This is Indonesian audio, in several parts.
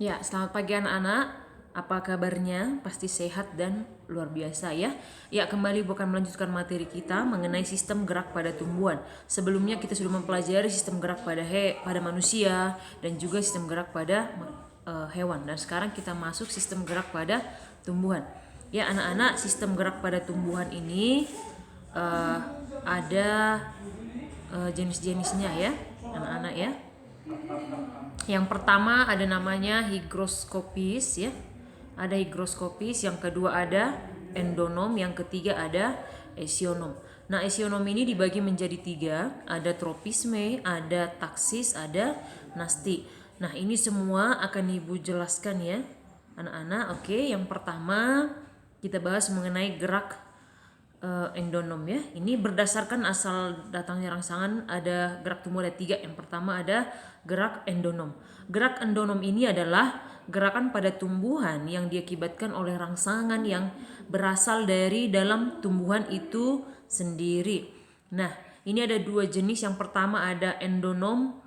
Ya, selamat pagi anak-anak. Apa kabarnya? Pasti sehat dan luar biasa ya. Ya, kembali bukan melanjutkan materi kita mengenai sistem gerak pada tumbuhan. Sebelumnya kita sudah mempelajari sistem gerak pada manusia dan juga sistem gerak pada hewan. Dan sekarang kita masuk sistem gerak pada tumbuhan. Ya, anak-anak, sistem gerak pada tumbuhan ini ada jenis-jenisnya ya, anak-anak ya. Yang pertama ada namanya higroskopis ya. Ada higroskopis, yang kedua ada endonom, yang ketiga ada esionom. Nah, esionom ini dibagi menjadi tiga, ada tropisme, ada taksis, ada nasti. Nah, ini semua akan Ibu jelaskan ya, anak-anak. Oke, yang pertama kita bahas mengenai gerak endonom ya. Ini berdasarkan asal datangnya rangsangan, ada gerak tumbuh ada tiga. Yang pertama ada gerak endonom. Gerak endonom ini adalah gerakan pada tumbuhan yang diakibatkan oleh rangsangan yang berasal dari dalam tumbuhan itu sendiri. Nah, ini ada dua jenis. Yang pertama ada endonom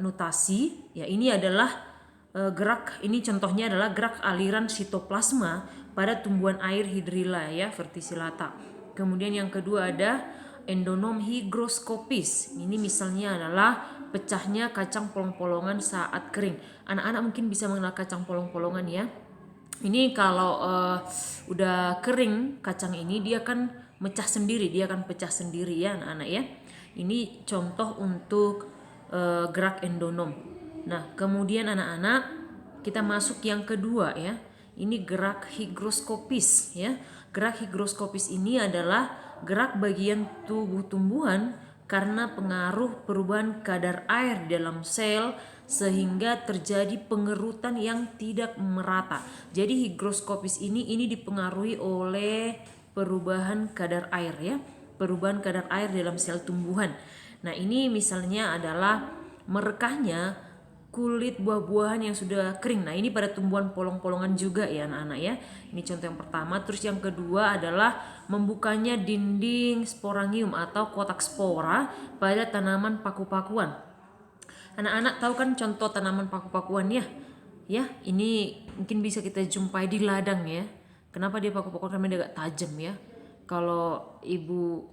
nutasi. Ya, ini adalah gerak, ini contohnya adalah gerak aliran sitoplasma pada tumbuhan air hidrilla ya, verticillata. Kemudian yang kedua ada endonom higroskopis. Ini misalnya adalah pecahnya kacang polong-polongan saat kering. Anak-anak mungkin bisa mengenal kacang polong-polongan ya. Ini kalau udah kering kacang ini dia akan mecah sendiri, dia akan pecah sendiri ya anak-anak ya. Ini contoh untuk gerak endonom. Nah, kemudian anak-anak kita masuk yang kedua ya. Ini gerak higroskopis ya. Gerak higroskopis ini adalah gerak bagian tubuh tumbuhan karena pengaruh perubahan kadar air dalam sel sehingga terjadi pengerutan yang tidak merata. Jadi higroskopis ini dipengaruhi oleh perubahan kadar air ya. Perubahan kadar air dalam sel tumbuhan. Nah, ini misalnya adalah merekahnya kulit buah-buahan yang sudah kering. Nah, ini pada tumbuhan polong-polongan juga ya anak-anak ya. Ini contoh yang pertama. Terus yang kedua adalah membukanya dinding sporangium atau kotak spora pada tanaman paku-pakuan. Anak-anak tahu kan contoh tanaman paku-pakuan ya? Ya, ini mungkin bisa kita jumpai di ladang ya. Kenapa dia paku-pakuan? Karena dia agak tajam ya. Kalau ibu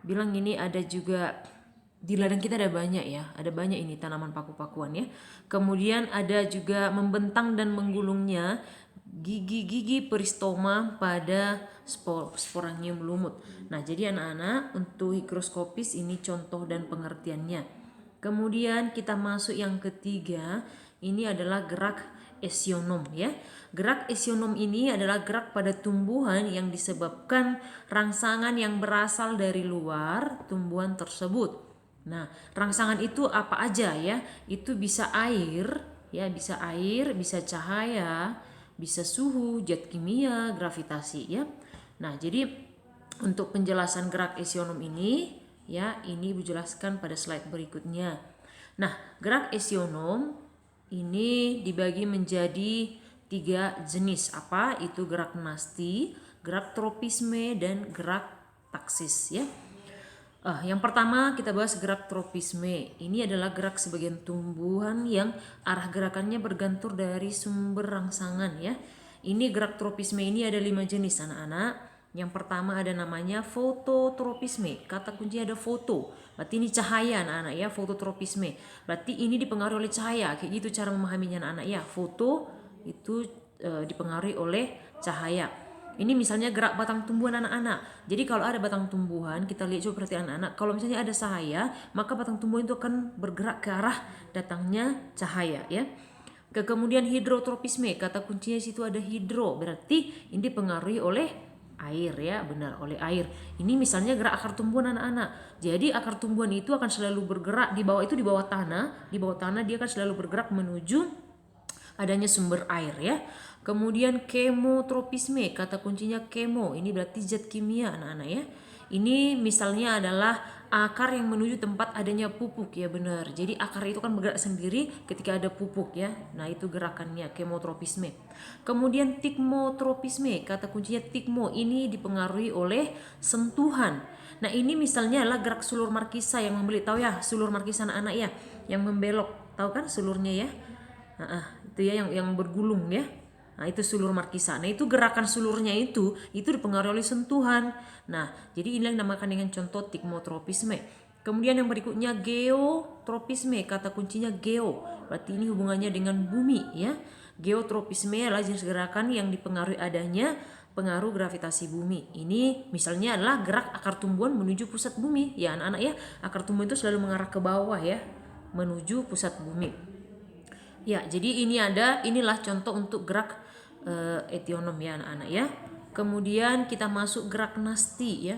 bilang ini ada juga di ladang kita ada banyak ya, ada banyak ini tanaman paku-pakuan ya. Kemudian ada juga membentang dan menggulungnya gigi-gigi peristoma pada sporangium lumut. Nah, jadi anak-anak untuk higroskopis ini contoh dan pengertiannya. Kemudian kita masuk yang ketiga, ini adalah gerak esionom ya. Gerak esionom ini adalah gerak pada tumbuhan yang disebabkan rangsangan yang berasal dari luar tumbuhan tersebut. Nah, rangsangan itu apa aja ya? Itu bisa air, ya, bisa air, bisa cahaya, bisa suhu, zat kimia, gravitasi ya. Nah, jadi untuk penjelasan gerak esionom ini ya, ini Ibu jelaskan pada slide berikutnya. Nah, gerak esionom ini dibagi menjadi tiga jenis. Apa? Itu gerak nasti, gerak tropisme, dan gerak taksis ya. Yang pertama kita bahas gerak tropisme. Ini adalah gerak sebagian tumbuhan yang arah gerakannya bergantung dari sumber rangsangan ya. Ini gerak tropisme ini ada 5 jenis anak-anak. Yang pertama ada namanya fototropisme. Kata kuncinya ada foto. Berarti ini cahaya anak-anak ya, fototropisme. Berarti ini dipengaruhi oleh cahaya. Kayak gitu cara memahaminya anak-anak ya. Foto itu dipengaruhi oleh cahaya. Ini misalnya gerak batang tumbuhan anak-anak. Jadi kalau ada batang tumbuhan, kita lihat coba perhatian anak-anak. Kalau misalnya ada cahaya, maka batang tumbuhan itu akan bergerak ke arah datangnya cahaya ya. Kemudian hidrotropisme, kata kuncinya situ ada hidro, berarti ini dipengaruhi oleh air ya, benar, oleh air. Ini misalnya gerak akar tumbuhan anak-anak. Jadi akar tumbuhan itu akan selalu bergerak di bawah, itu di bawah tanah. Di bawah tanah dia akan selalu bergerak menuju adanya sumber air ya. Kemudian kemotropisme, kata kuncinya kemo, ini berarti zat kimia anak-anak ya. Ini misalnya adalah akar yang menuju tempat adanya pupuk ya, benar. Jadi akar itu kan bergerak sendiri ketika ada pupuk ya. Nah, itu gerakannya kemotropisme. Kemudian tikmotropisme, kata kuncinya tikmo, ini dipengaruhi oleh sentuhan. Nah, ini misalnya adalah gerak sulur markisa yang membeli, tahu ya sulur markisa anak-anak ya, yang membelok, tahu kan sulurnya ya. Itu ya yang bergulung ya. Nah, itu sulur markisa. Nah, itu gerakan sulurnya itu dipengaruhi oleh sentuhan. Nah, jadi ini yang dinamakan dengan contoh tikmotropisme. Kemudian yang berikutnya geotropisme, kata kuncinya geo. Berarti ini hubungannya dengan bumi ya. Geotropisme adalah jenis gerakan yang dipengaruhi adanya pengaruh gravitasi bumi. Ini misalnya adalah gerak akar tumbuhan menuju pusat bumi. Ya anak-anak ya, akar tumbuhan itu selalu mengarah ke bawah ya, menuju pusat bumi. Ya, jadi inilah contoh untuk gerak etionom ya anak-anak ya. Kemudian kita masuk gerak nasti ya.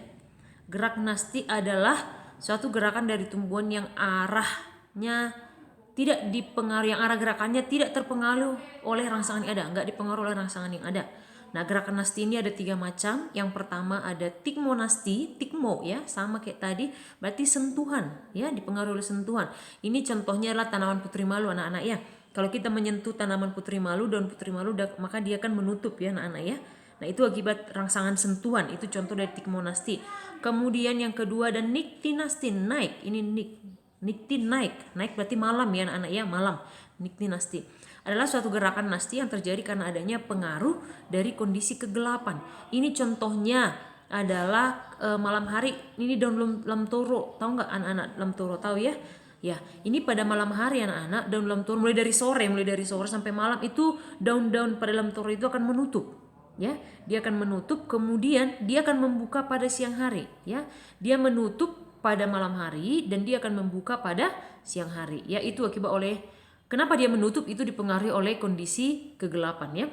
Gerak nasti adalah suatu gerakan dari tumbuhan yang arahnya tidak dipengaruhi, yang arah gerakannya tidak terpengaruh oleh rangsangan yang ada, nggak dipengaruhi oleh rangsangan yang ada. Nah, gerakan nasti ini ada 3 macam. Yang pertama ada tikmonasti, tikmo ya, sama kayak tadi, berarti sentuhan ya, dipengaruhi oleh sentuhan. Ini contohnya adalah tanaman putri malu anak-anak ya. Kalau kita menyentuh tanaman putri malu, daun putri malu, maka dia akan menutup ya anak-anak ya. Nah, itu akibat rangsangan sentuhan, itu contoh dari tikmonasti. Kemudian yang kedua ada niktinasti, naik. Ini niktin naik berarti malam ya anak-anak ya, malam. Niktinasti adalah suatu gerakan nasti yang terjadi karena adanya pengaruh dari kondisi kegelapan. Ini contohnya adalah malam hari. Ini daun lamtoro, tahu nggak anak-anak lamtoro, tahu ya? Ya, ini pada malam hari anak-anak, daun lamtoro mulai dari sore sampai malam itu daun-daun pada lamtoro itu akan menutup. Ya, dia akan menutup, kemudian dia akan membuka pada siang hari. Ya, dia menutup pada malam hari dan dia akan membuka pada siang hari. Ya, itu akibat oleh kenapa dia menutup itu dipengaruhi oleh kondisi kegelapan ya.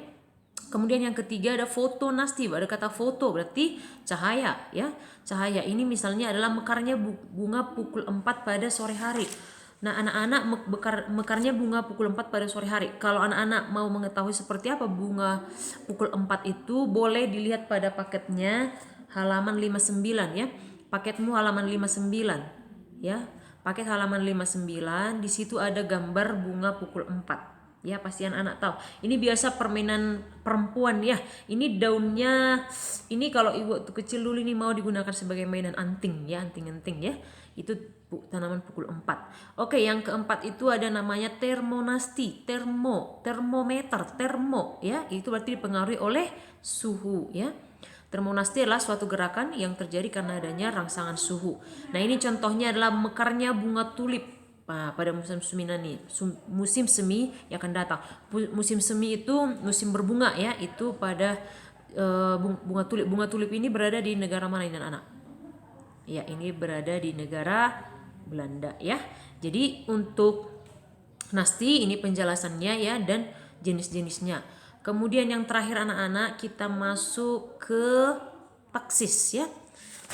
Kemudian yang ketiga ada fotonasti, ada kata foto berarti cahaya ya. Cahaya ini misalnya adalah mekarnya bunga pukul 4 pada sore hari. Nah, anak-anak mekarnya bunga pukul 4 pada sore hari. Kalau anak-anak mau mengetahui seperti apa bunga pukul 4 itu, boleh dilihat pada paketnya halaman 59 ya. Paketmu halaman 59 ya. Paket halaman 59, di situ ada gambar bunga pukul 4. Ya, pasti anak tahu. Ini biasa permainan perempuan ya. Ini daunnya, ini kalau ibu waktu kecil dulu ini mau digunakan sebagai mainan anting ya, anting-anting ya. Itu tanaman pukul 4. Oke, yang keempat itu ada namanya termonasti, termometer, termo ya. Itu berarti dipengaruhi oleh suhu ya. Termonasti adalah suatu gerakan yang terjadi karena adanya rangsangan suhu. Nah, ini contohnya adalah mekarnya bunga tulip. Nah, pada musim semi ini, musim semi yang akan datang. Musim semi itu musim berbunga ya, itu pada bunga tulip. Bunga tulip ini berada di negara mana ini anak-anak? Ya, ini berada di negara Belanda ya. Jadi untuk nasti ini penjelasannya ya dan jenis-jenisnya. Kemudian yang terakhir anak-anak kita masuk ke taksis ya.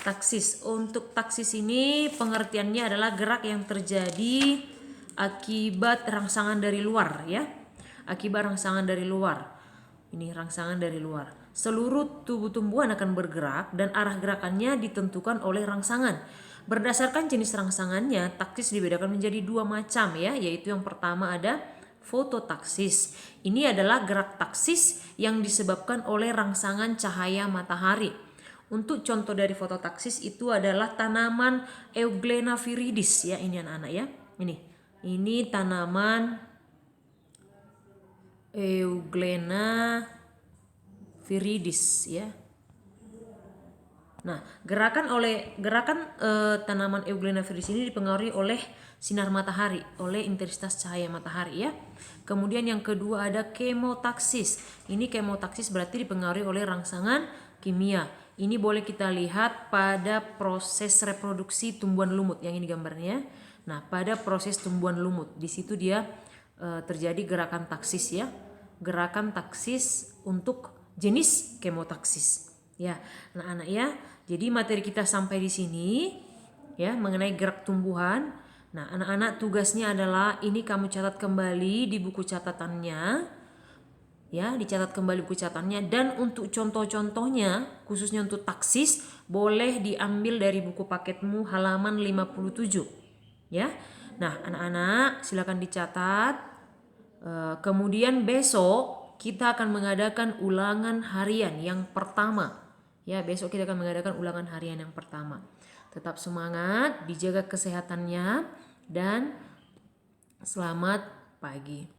Taksis. Untuk taksis ini pengertiannya adalah gerak yang terjadi akibat rangsangan dari luar ya. Akibat rangsangan dari luar. Ini rangsangan dari luar. Seluruh tubuh tumbuhan akan bergerak dan arah gerakannya ditentukan oleh rangsangan. Berdasarkan jenis rangsangannya, taksis dibedakan menjadi 2 macam ya, yaitu yang pertama ada fototaksis. Ini adalah gerak taksis yang disebabkan oleh rangsangan cahaya matahari. Untuk contoh dari fototaksis itu adalah tanaman Euglena viridis ya, ini anak-anak ya. Ini tanaman Euglena viridis ya. Nah, gerakan tanaman Euglena viridis ini dipengaruhi oleh sinar matahari, oleh intensitas cahaya matahari ya. Kemudian yang kedua ada kemotaksis. Ini kemotaksis berarti dipengaruhi oleh rangsangan kimia. Ini boleh kita lihat pada proses reproduksi tumbuhan lumut yang ini gambarnya. Nah, pada proses tumbuhan lumut di situ dia terjadi gerakan taksis ya. Gerakan taksis untuk jenis kemotaksis. Ya, anak-anak ya. Jadi materi kita sampai di sini ya mengenai gerak tumbuhan. Nah, anak-anak tugasnya adalah ini kamu catat kembali di buku catatannya. Ya, dicatat kembali buku catatannya dan untuk contoh-contohnya khususnya untuk taksis boleh diambil dari buku paketmu halaman 57. Ya. Nah, anak-anak silakan dicatat. Kemudian besok kita akan mengadakan ulangan harian yang pertama. Ya, besok kita akan mengadakan ulangan harian yang pertama. Tetap semangat, dijaga kesehatannya dan selamat pagi.